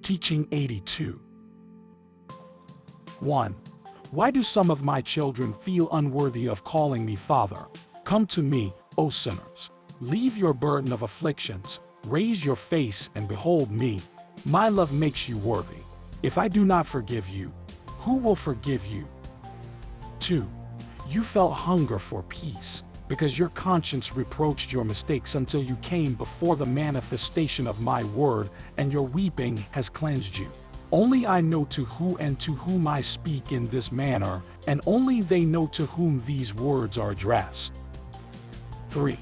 Teaching 82. 1. Why do some of my children feel unworthy of calling me Father? Come to me, O sinners. Leave your burden of afflictions, raise your face and behold me. My love makes you worthy. If I do not forgive you, who will forgive you? 2. You felt hunger for peace, because your conscience reproached your mistakes until you came before the manifestation of my word, and your weeping has cleansed you. Only I know to who and to whom I speak in this manner, and only they know to whom these words are addressed. 3.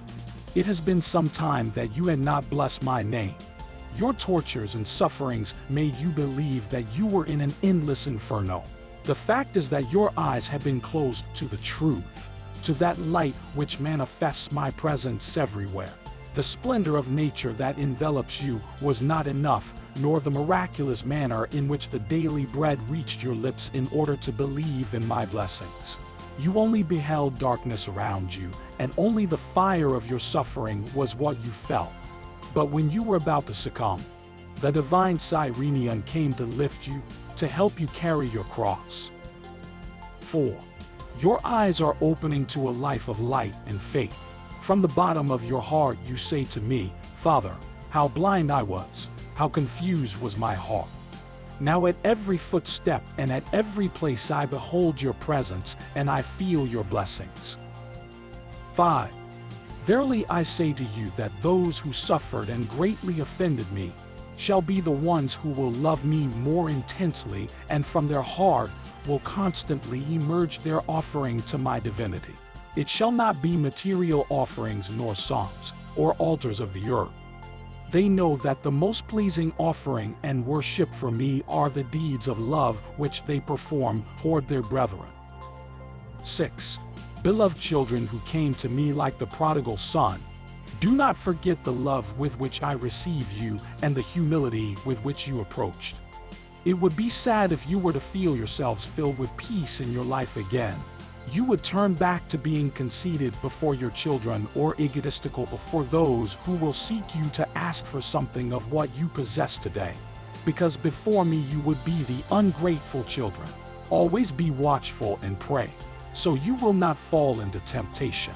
It has been some time that you had not blessed my name. Your tortures and sufferings made you believe that you were in an endless inferno. The fact is that your eyes have been closed to the truth, to that light which manifests my presence everywhere. The splendor of nature that envelops you was not enough, nor the miraculous manner in which the daily bread reached your lips in order to believe in my blessings. You only beheld darkness around you, and only the fire of your suffering was what you felt. But when you were about to succumb, the divine Cyrenian came to lift you, to help you carry your cross. 4. Your eyes are opening to a life of light and faith. From the bottom of your heart you say to me, Father, how blind I was, how confused was my heart. Now at every footstep and at every place I behold your presence, and I feel your blessings. 5. Verily I say to you that those who suffered and greatly offended me shall be the ones who will love me more intensely, and from their heart will constantly emerge their offering to my divinity. It shall not be material offerings nor songs, or altars of the earth. They know that the most pleasing offering and worship for me are the deeds of love which they perform toward their brethren. 6. Beloved children who came to me like the prodigal son, do not forget the love with which I received you and the humility with which you approached. It would be sad if you were to feel yourselves filled with peace in your life again. You would turn back to being conceited before your children or egotistical before those who will seek you to ask for something of what you possess today. Because before me you would be the ungrateful children. Always be watchful and pray, so you will not fall into temptation.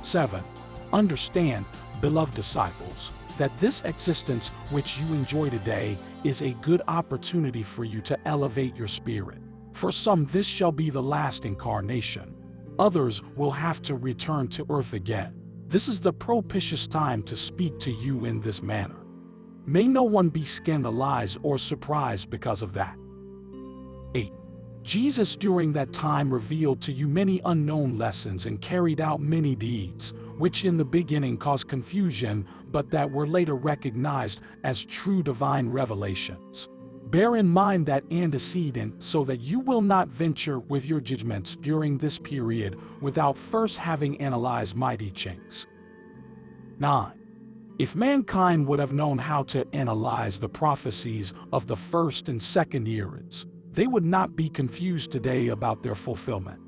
7. Understand, beloved disciples, that this existence which you enjoy today is a good opportunity for you to elevate your spirit. For some this shall be the last incarnation. Others will have to return to earth again. This is the propitious time to speak to you in this manner. May no one be scandalized or surprised because of that. 8. Jesus during that time revealed to you many unknown lessons and carried out many deeds, which in the beginning caused confusion, but that were later recognized as true divine revelations. Bear in mind that antecedent so that you will not venture with your judgments during this period without first having analyzed my teachings. 9. If mankind would have known how to analyze the prophecies of the first and second eras, they would not be confused today about their fulfillment.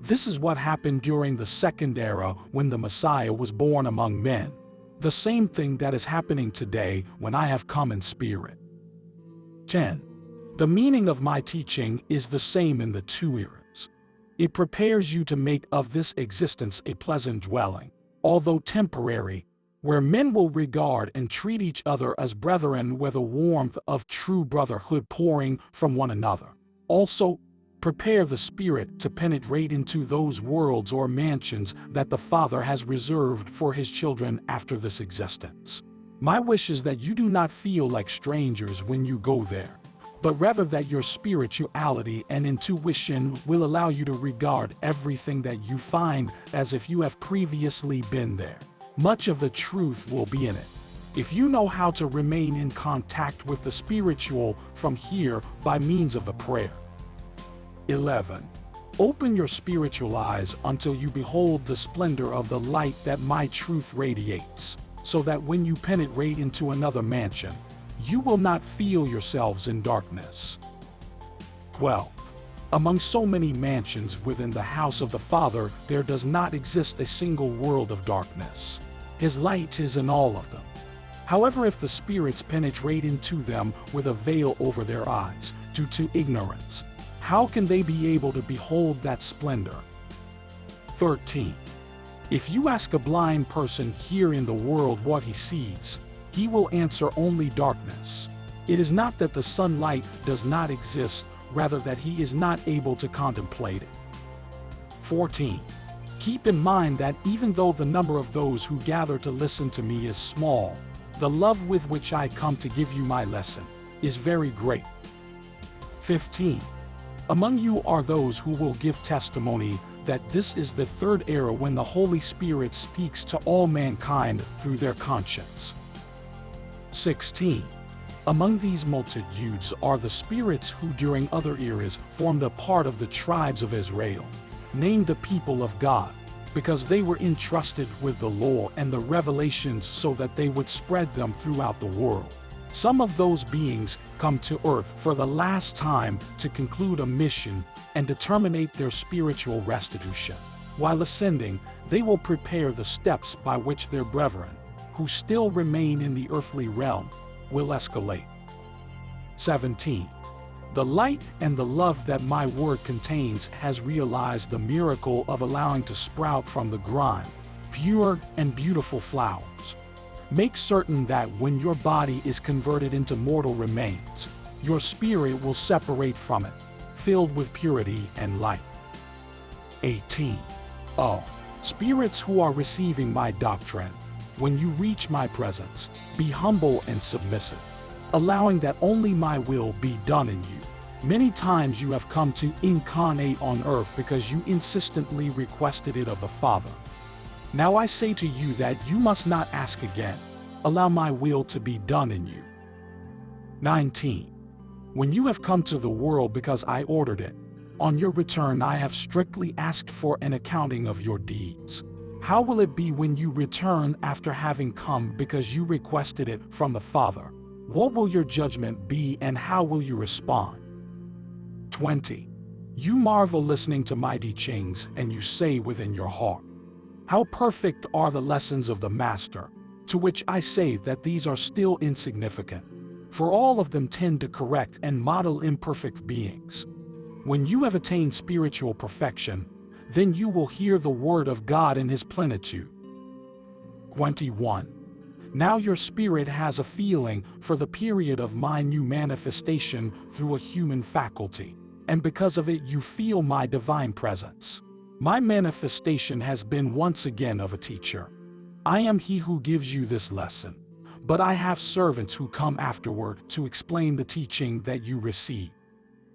This is what happened during the second era when the Messiah was born among men. The same thing that is happening today when I have come in spirit. 10. The meaning of my teaching is the same in the two eras. It prepares you to make of this existence a pleasant dwelling, although temporary, where men will regard and treat each other as brethren with a warmth of true brotherhood pouring from one another. Also, prepare the spirit to penetrate into those worlds or mansions that the Father has reserved for his children after this existence. My wish is that you do not feel like strangers when you go there, but rather that your spirituality and intuition will allow you to regard everything that you find as if you have previously been there. Much of the truth will be in it. If you know how to remain in contact with the spiritual from here by means of the prayer. 11. Open your spiritual eyes until you behold the splendor of the light that my truth radiates, so that when you penetrate into another mansion, you will not feel yourselves in darkness. 12. Among so many mansions within the house of the Father, there does not exist a single world of darkness. His light is in all of them. However, if the spirits penetrate into them with a veil over their eyes, due to ignorance, how can they be able to behold that splendor? 13. If you ask a blind person here in the world what he sees, he will answer only darkness. It is not that the sunlight does not exist, rather that he is not able to contemplate it. 14. Keep in mind that even though the number of those who gather to listen to me is small, the love with which I come to give you my lesson is very great. 15. Among you are those who will give testimony that this is the third era when the Holy Spirit speaks to all mankind through their conscience. 16. Among these multitudes are the spirits who during other eras formed a part of the tribes of Israel, named the people of God, because they were entrusted with the law and the revelations so that they would spread them throughout the world. Some of those beings come to earth for the last time to conclude a mission and to terminate their spiritual restitution. While ascending, they will prepare the steps by which their brethren, who still remain in the earthly realm, will escalate. 17. The light and the love that my word contains has realized the miracle of allowing to sprout from the grime pure and beautiful flowers. Make certain that when your body is converted into mortal remains, your spirit will separate from it, filled with purity and light. 18. Oh, spirits who are receiving my doctrine, when you reach my presence, be humble and submissive, allowing that only my will be done in you. Many times you have come to incarnate on earth because you insistently requested it of the Father. Now I say to you that you must not ask again. Allow my will to be done in you. 19. When you have come to the world because I ordered it, on your return I have strictly asked for an accounting of your deeds. How will it be when you return after having come because you requested it from the Father? What will your judgment be and how will you respond? 20. You marvel listening to my teachings and you say within your heart, how perfect are the lessons of the Master, to which I say that these are still insignificant, for all of them tend to correct and model imperfect beings. When you have attained spiritual perfection, then you will hear the word of God in his plenitude. 21. Now your spirit has a feeling for the period of my new manifestation through a human faculty, and because of it you feel my divine presence. My manifestation has been once again of a teacher. I am he who gives you this lesson, but I have servants who come afterward to explain the teaching that you receive.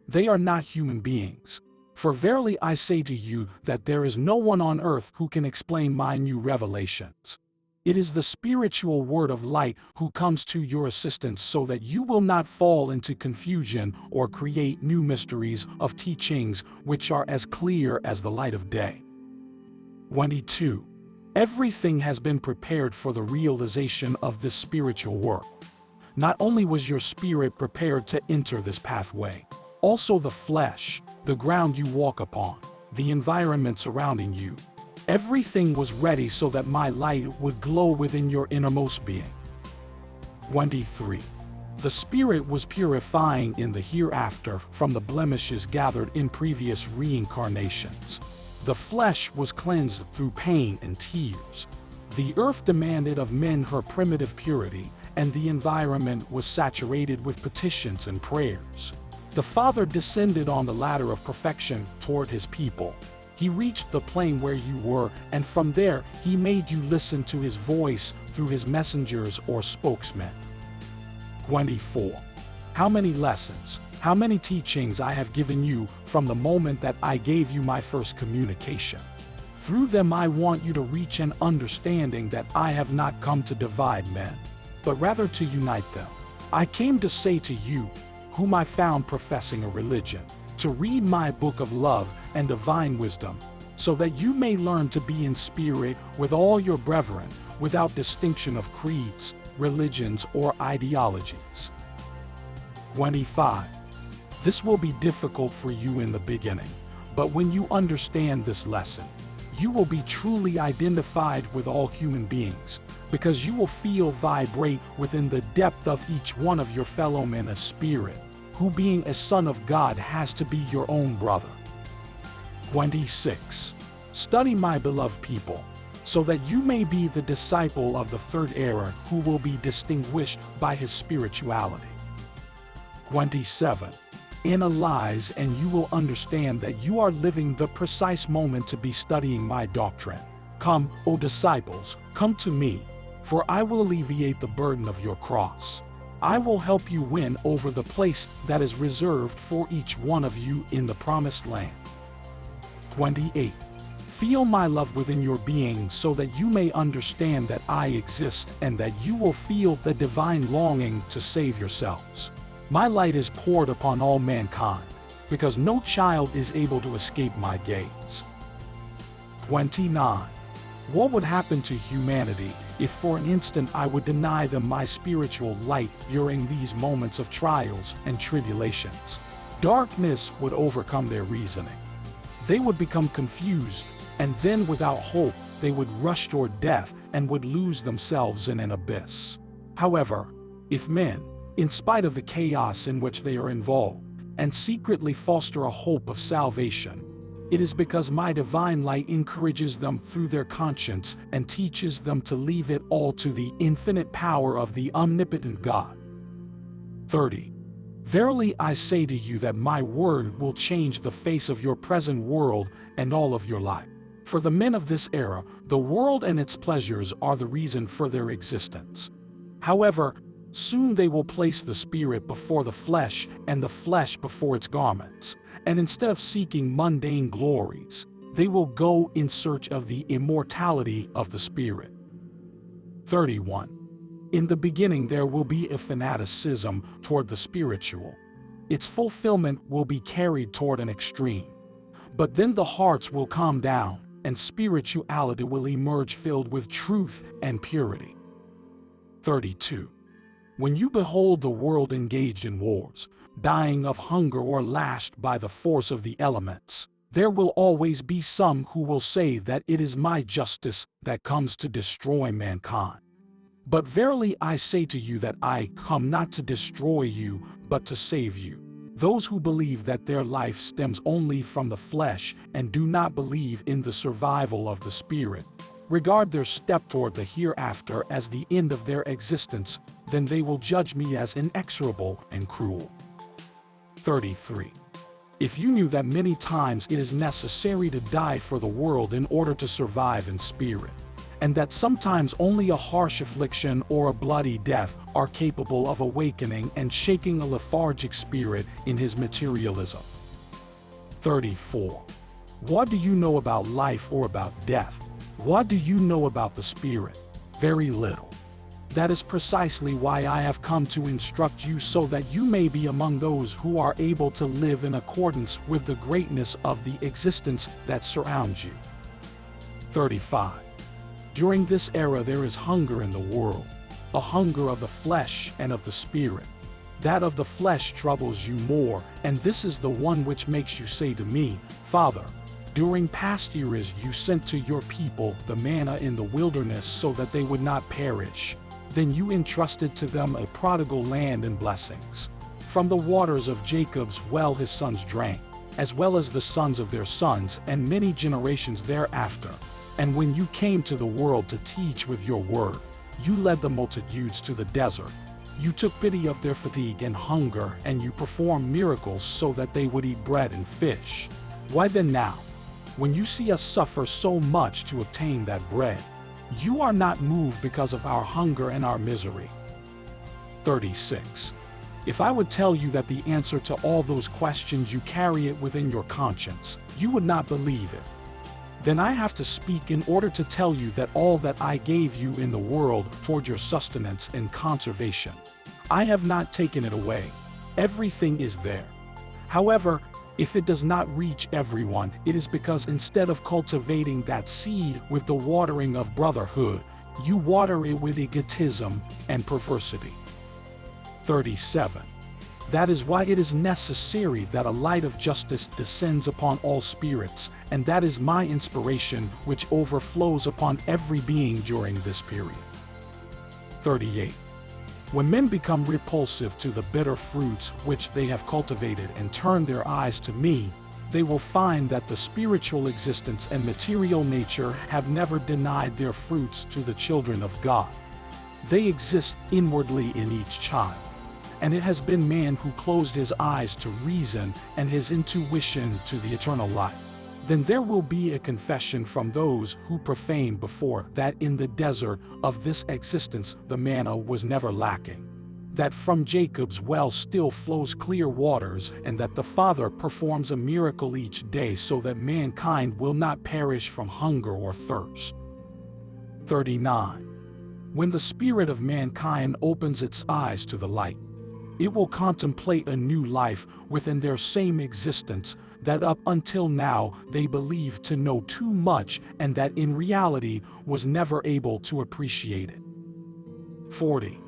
They are not human beings. For verily I say to you that there is no one on earth who can explain my new revelations. It is the spiritual word of light who comes to your assistance so that you will not fall into confusion or create new mysteries of teachings which are as clear as the light of day. 22. Everything has been prepared for the realization of this spiritual work. Not only was your spirit prepared to enter this pathway, also the flesh, the ground you walk upon, the environment surrounding you. Everything was ready so that my light would glow within your innermost being. 23. The spirit was purifying in the hereafter from the blemishes gathered in previous reincarnations. The flesh was cleansed through pain and tears. The earth demanded of men her primitive purity, and the environment was saturated with petitions and prayers. The Father descended on the ladder of perfection toward his people. He reached the plane where you were, and from there he made you listen to his voice through his messengers or spokesmen. 24. How many lessons, how many teachings I have given you from the moment that I gave you my first communication. Through them I want you to reach an understanding that I have not come to divide men, but rather to unite them. I came to say to you, whom I found professing a religion, to read my book of love and divine wisdom, so that you may learn to be in spirit with all your brethren, without distinction of creeds, religions, or ideologies. 25. This will be difficult for you in the beginning, but when you understand this lesson, you will be truly identified with all human beings, because you will feel vibrate within the depth of each one of your fellow men a spirit, who being a son of God has to be your own brother. 26. Study, my beloved people, so that you may be the disciple of the third era who will be distinguished by his spirituality. 27. Analyze and you will understand that you are living the precise moment to be studying my doctrine. Come, O disciples, come to me, for I will alleviate the burden of your cross. I will help you win over the place that is reserved for each one of you in the promised land. 28. Feel my love within your being so that you may understand that I exist and that you will feel the divine longing to save yourselves. My light is poured upon all mankind, because no child is able to escape my gaze. 29. What would happen to humanity if for an instant I would deny them my spiritual light during these moments of trials and tribulations? Darkness would overcome their reasoning. They would become confused, and then without hope they would rush toward death and would lose themselves in an abyss. However, if men, in spite of the chaos in which they are involved, and secretly foster a hope of salvation, it is because my divine light encourages them through their conscience and teaches them to leave it all to the infinite power of the omnipotent God. 30. Verily I say to you that my word will change the face of your present world and all of your life. For the men of this era, the world and its pleasures are the reason for their existence. However, soon they will place the spirit before the flesh and the flesh before its garments, and instead of seeking mundane glories, they will go in search of the immortality of the spirit. 31. In the beginning there will be a fanaticism toward the spiritual. Its fulfillment will be carried toward an extreme. But then the hearts will calm down, and spirituality will emerge filled with truth and purity. 32. When you behold the world engaged in wars, dying of hunger or lashed by the force of the elements, there will always be some who will say that it is my justice that comes to destroy mankind. But verily I say to you that I come not to destroy you, but to save you. Those who believe that their life stems only from the flesh and do not believe in the survival of the spirit, regard their step toward the hereafter as the end of their existence, then they will judge me as inexorable and cruel. 33. If you knew that many times it is necessary to die for the world in order to survive in spirit, and that sometimes only a harsh affliction or a bloody death are capable of awakening and shaking a lethargic spirit in his materialism. 34. What do you know about life or about death? What do you know about the spirit? Very little. That is precisely why I have come to instruct you, so that you may be among those who are able to live in accordance with the greatness of the existence that surrounds you. 35. During this era there is hunger in the world, a hunger of the flesh and of the spirit. That of the flesh troubles you more, and this is the one which makes you say to me, Father, during past years you sent to your people the manna in the wilderness so that they would not perish. Then you entrusted to them a prodigal land and blessings. From the waters of Jacob's well his sons drank, as well as the sons of their sons and many generations thereafter. And when you came to the world to teach with your word, you led the multitudes to the desert. You took pity of their fatigue and hunger, and you performed miracles so that they would eat bread and fish. Why then now, when you see us suffer so much to obtain that bread, you are not moved because of our hunger and our misery. 36. If I would tell you that the answer to all those questions you carry it within your conscience, you would not believe it. Then I have to speak in order to tell you that all that I gave you in the world toward your sustenance and conservation, I have not taken it away. Everything is there. However, if it does not reach everyone, it is because instead of cultivating that seed with the watering of brotherhood, you water it with egotism and perversity. 37. That is why it is necessary that a light of justice descends upon all spirits, and that is my inspiration which overflows upon every being during this period. 38. When men become repulsive to the bitter fruits which they have cultivated and turn their eyes to me, they will find that the spiritual existence and material nature have never denied their fruits to the children of God. They exist inwardly in each child, and it has been man who closed his eyes to reason and his intuition to the eternal light. Then there will be a confession from those who profane before that in the desert of this existence the manna was never lacking, that from Jacob's well still flows clear waters, and that the Father performs a miracle each day so that mankind will not perish from hunger or thirst. 39. When the spirit of mankind opens its eyes to the light, it will contemplate a new life within their same existence that up until now they believed to know too much and that in reality was never able to appreciate it. 40.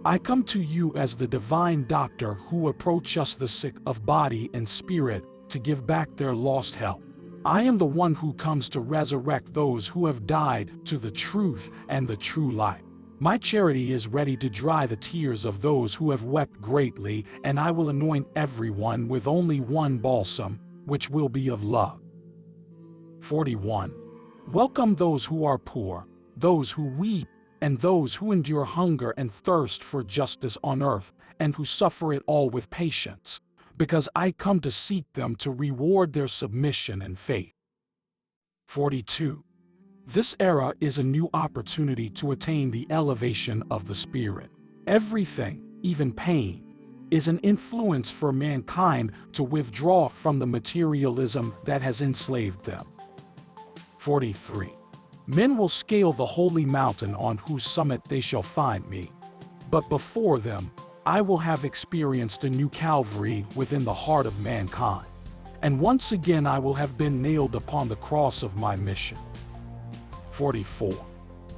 I come to you as the divine doctor who approaches the sick of body and spirit to give back their lost health. I am the one who comes to resurrect those who have died to the truth and the true light. My charity is ready to dry the tears of those who have wept greatly, and I will anoint everyone with only one balsam, which will be of love. 41. Welcome those who are poor, those who weep, and those who endure hunger and thirst for justice on earth, and who suffer it all with patience, because I come to seek them to reward their submission and faith. 42. This era is a new opportunity to attain the elevation of the spirit. Everything, even pain, is an influence for mankind to withdraw from the materialism that has enslaved them. 43. Men will scale the holy mountain on whose summit they shall find me. But before them, I will have experienced a new Calvary within the heart of mankind. And once again I will have been nailed upon the cross of my mission. 44.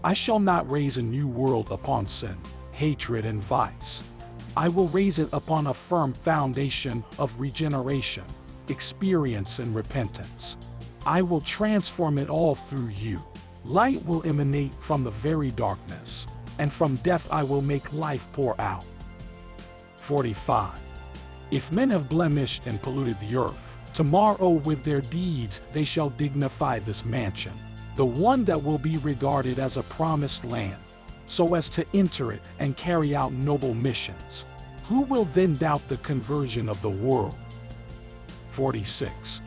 I shall not raise a new world upon sin, hatred, and vice. I will raise it upon a firm foundation of regeneration, experience, and repentance. I will transform it all through you. Light will emanate from the very darkness, and from death I will make life pour out. 45. If men have blemished and polluted the earth, tomorrow with their deeds they shall dignify this mansion, the one that will be regarded as a promised land, so as to enter it and carry out noble missions. Who will then doubt the conversion of the world? 46.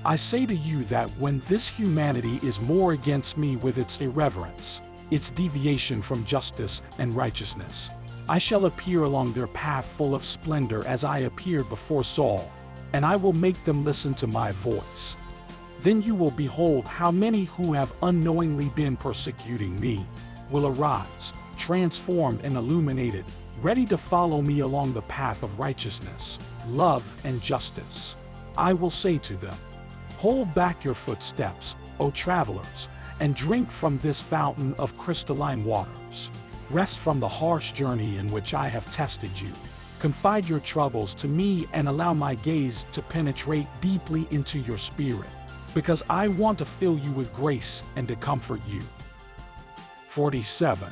I say to you that when this humanity is more against me with its irreverence, its deviation from justice and righteousness, I shall appear along their path full of splendor as I appeared before Saul, and I will make them listen to my voice. Then you will behold how many who have unknowingly been persecuting me will arise, transformed and illuminated, ready to follow me along the path of righteousness, love, and justice. I will say to them, hold back your footsteps, O travelers, and drink from this fountain of crystalline waters. Rest from the harsh journey in which I have tested you. Confide your troubles to me and allow my gaze to penetrate deeply into your spirit, because I want to fill you with grace and to comfort you. 47.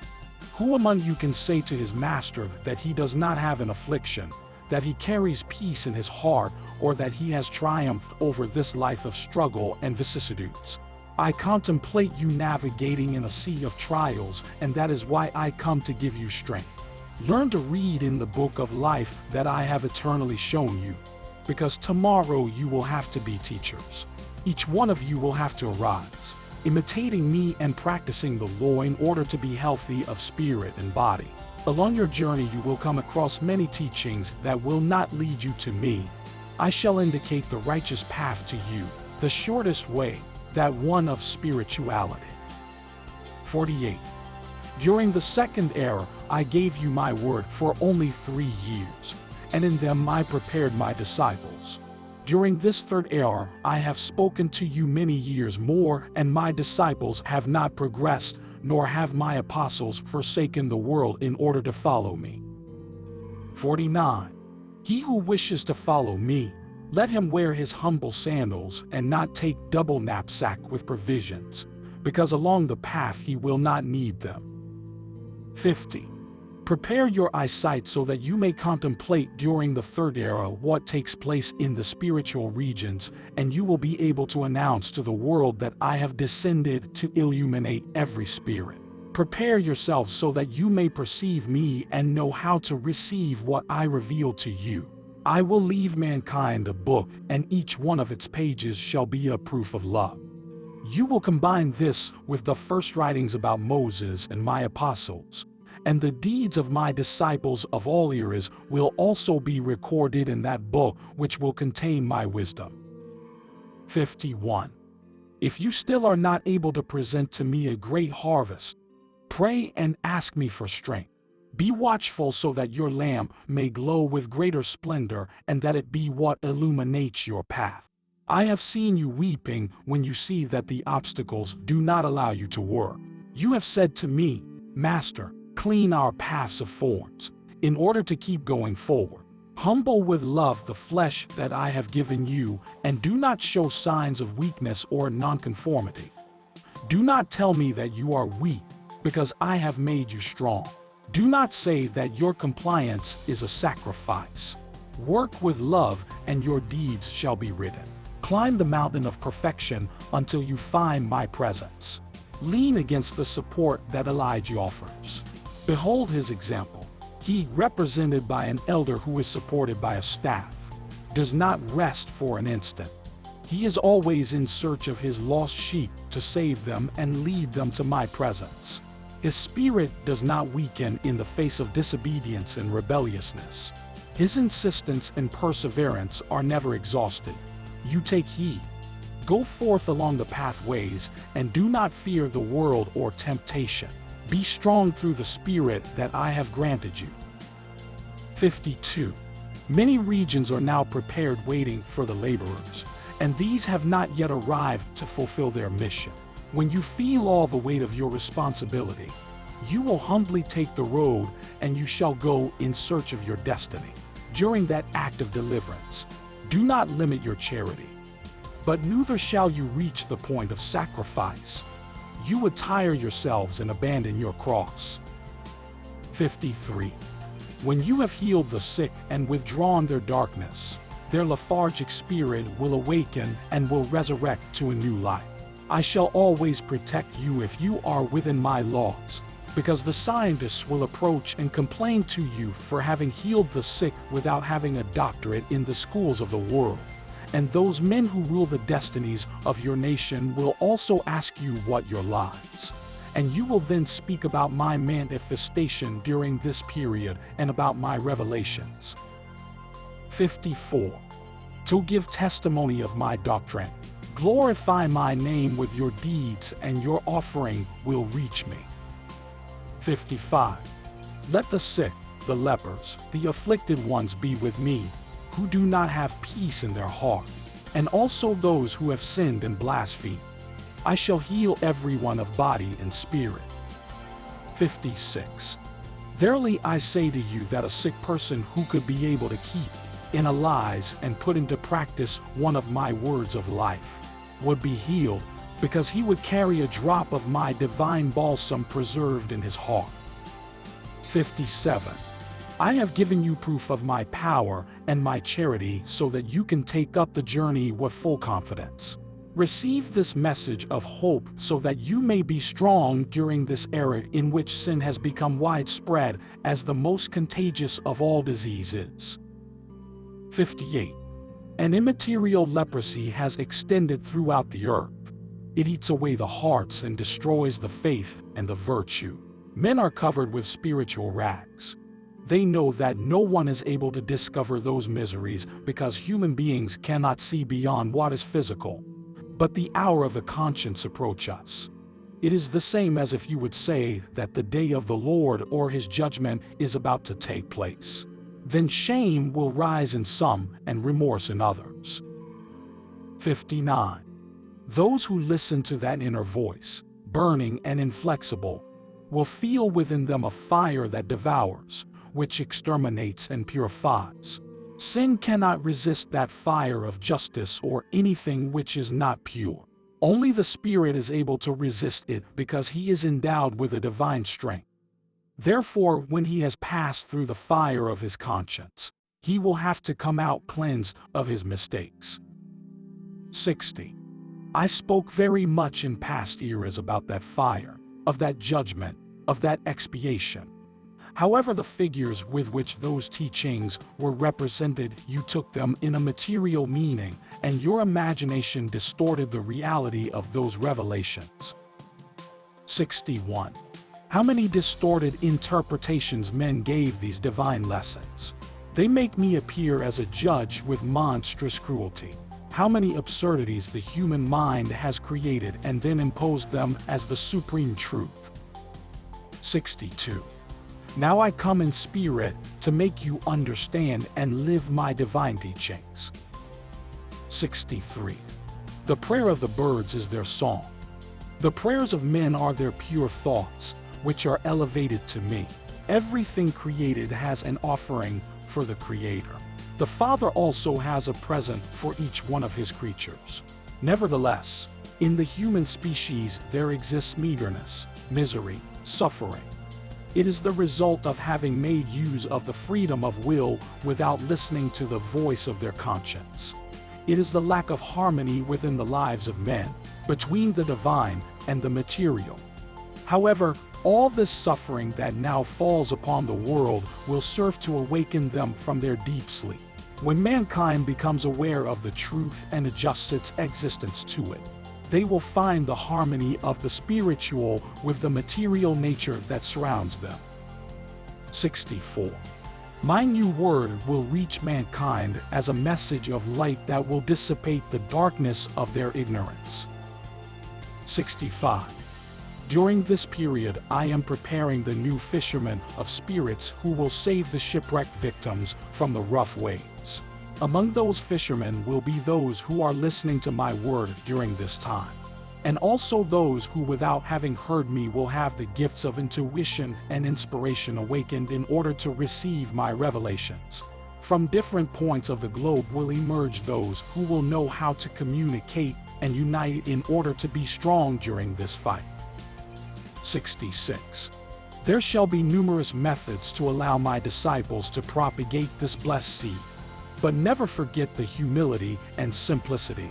Who among you can say to his master that he does not have an affliction, that he carries peace in his heart, or that he has triumphed over this life of struggle and vicissitudes? I contemplate you navigating in a sea of trials, and that is why I come to give you strength. Learn to read in the book of life that I have eternally shown you, because tomorrow you will have to be teachers. Each one of you will have to arise, imitating me and practicing the law in order to be healthy of spirit and body. Along your journey you will come across many teachings that will not lead you to me. I shall indicate the righteous path to you, the shortest way, that one of spirituality. 48. During the second era I gave you my word for only 3 years, and in them I prepared my disciples. During this third era I have spoken to you many years more, and my disciples have not progressed, nor have my apostles forsaken the world in order to follow me. 49. He who wishes to follow me, let him wear his humble sandals and not take double knapsack with provisions, because along the path he will not need them. 50. Prepare your eyesight so that you may contemplate during the third era what takes place in the spiritual regions, and you will be able to announce to the world that I have descended to illuminate every spirit. Prepare yourselves so that you may perceive me and know how to receive what I reveal to you. I will leave mankind a book, and each one of its pages shall be a proof of love. You will combine this with the first writings about Moses and my apostles, and the deeds of my disciples of all eras will also be recorded in that book, which will contain my wisdom. 51. If you still are not able to present to me a great harvest, pray and ask me for strength. Be watchful so that your lamp may glow with greater splendor, and that it be what illuminates your path. I have seen you weeping when you see that the obstacles do not allow you to work. You have said to me, Master, clean our paths of thorns, in order to keep going forward. Humble with love the flesh that I have given you, and do not show signs of weakness or nonconformity. Do not tell me that you are weak, because I have made you strong. Do not say that your compliance is a sacrifice. Work with love, and your deeds shall be written. Climb the mountain of perfection until you find my presence. Lean against the support that Elijah offers. Behold his example. He, represented by an elder who is supported by a staff, does not rest for an instant. He is always in search of his lost sheep to save them and lead them to my presence. His spirit does not weaken in the face of disobedience and rebelliousness. His insistence and perseverance are never exhausted. You take heed. Go forth along the pathways, and do not fear the world or temptation. Be strong through the Spirit that I have granted you. 52. Many regions are now prepared waiting for the laborers, and these have not yet arrived to fulfill their mission. When you feel all the weight of your responsibility, you will humbly take the road, and you shall go in search of your destiny. During that act of deliverance, do not limit your charity, but neither shall you reach the point of sacrifice. You would tire yourselves and abandon your cross. 53. When you have healed the sick and withdrawn their darkness, their lethargic spirit will awaken and will resurrect to a new life. I shall always protect you if you are within my laws, because the scientists will approach and complain to you for having healed the sick without having a doctorate in the schools of the world. And those men who rule the destinies of your nation will also ask you what your lives. And you will then speak about my manifestation during this period and about my revelations. 54. To give testimony of my doctrine. Glorify my name with your deeds, and your offering will reach me. 55. Let the sick, the lepers, the afflicted ones be with me, who do not have peace in their heart, and also those who have sinned and blasphemed. I shall heal everyone of body and spirit. 56. Verily I say to you that a sick person who could be able to keep in a lies and put into practice one of my words of life would be healed, because he would carry a drop of my divine balsam preserved in his heart. 57. I have given you proof of my power and my charity so that you can take up the journey with full confidence. Receive this message of hope so that you may be strong during this era in which sin has become widespread as the most contagious of all diseases. 58. An immaterial leprosy has extended throughout the earth. It eats away the hearts and destroys the faith and the virtue. Men are covered with spiritual rags. They know that no one is able to discover those miseries because human beings cannot see beyond what is physical. But the hour of the conscience approach us. It is the same as if you would say that the day of the Lord or his judgment is about to take place. Then shame will rise in some and remorse in others. 59. Those who listen to that inner voice, burning and inflexible, will feel within them a fire that devours, which exterminates and purifies. Sin cannot resist that fire of justice or anything which is not pure. Only the Spirit is able to resist it because he is endowed with a divine strength. Therefore, when he has passed through the fire of his conscience, he will have to come out cleansed of his mistakes. 60. I spoke very much in past eras about that fire, of that judgment, of that expiation. However, the figures with which those teachings were represented, you took them in a material meaning, and your imagination distorted the reality of those revelations. 61. How many distorted interpretations men gave these divine lessons. They make me appear as a judge with monstrous cruelty. How many absurdities the human mind has created and then imposed them as the supreme truth. 62. Now I come in spirit to make you understand and live my divine teachings. 63. The prayer of the birds is their song. The prayers of men are their pure thoughts, which are elevated to me. Everything created has an offering for the Creator. The Father also has a present for each one of his creatures. Nevertheless, in the human species there exists meagerness, misery, suffering. It is the result of having made use of the freedom of will without listening to the voice of their conscience. It is the lack of harmony within the lives of men, between the divine and the material. However, all this suffering that now falls upon the world will serve to awaken them from their deep sleep. When mankind becomes aware of the truth and adjusts its existence to it, they will find the harmony of the spiritual with the material nature that surrounds them. 64. My new word will reach mankind as a message of light that will dissipate the darkness of their ignorance. 65. During this period, I am preparing the new fishermen of spirits who will save the shipwrecked victims from the rough waves. Among those fishermen will be those who are listening to my word during this time, and also those who, without having heard me, will have the gifts of intuition and inspiration awakened in order to receive my revelations. From different points of the globe will emerge those who will know how to communicate and unite in order to be strong during this fight. 66. There shall be numerous methods to allow my disciples to propagate this blessed seed. But never forget the humility and simplicity,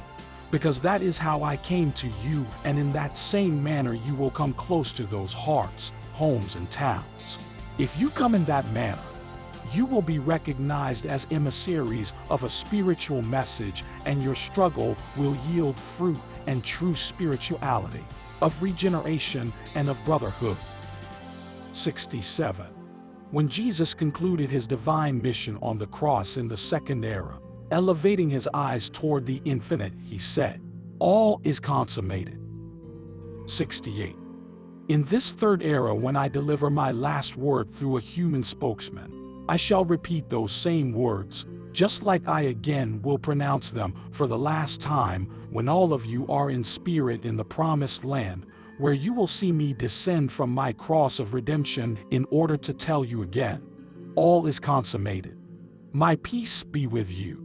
because that is how I came to you, and in that same manner you will come close to those hearts, homes, and towns. If you come in that manner, you will be recognized as emissaries of a spiritual message, and your struggle will yield fruit and true spirituality, of regeneration and of brotherhood. 67. When Jesus concluded his divine mission on the cross in the second era, elevating his eyes toward the infinite, he said, "All is consummated." 68. In this third era, when I deliver my last word through a human spokesman, I shall repeat those same words, just like I again will pronounce them for the last time when all of you are in spirit in the promised land, where you will see me descend from my cross of redemption in order to tell you again, all is consummated. My peace be with you.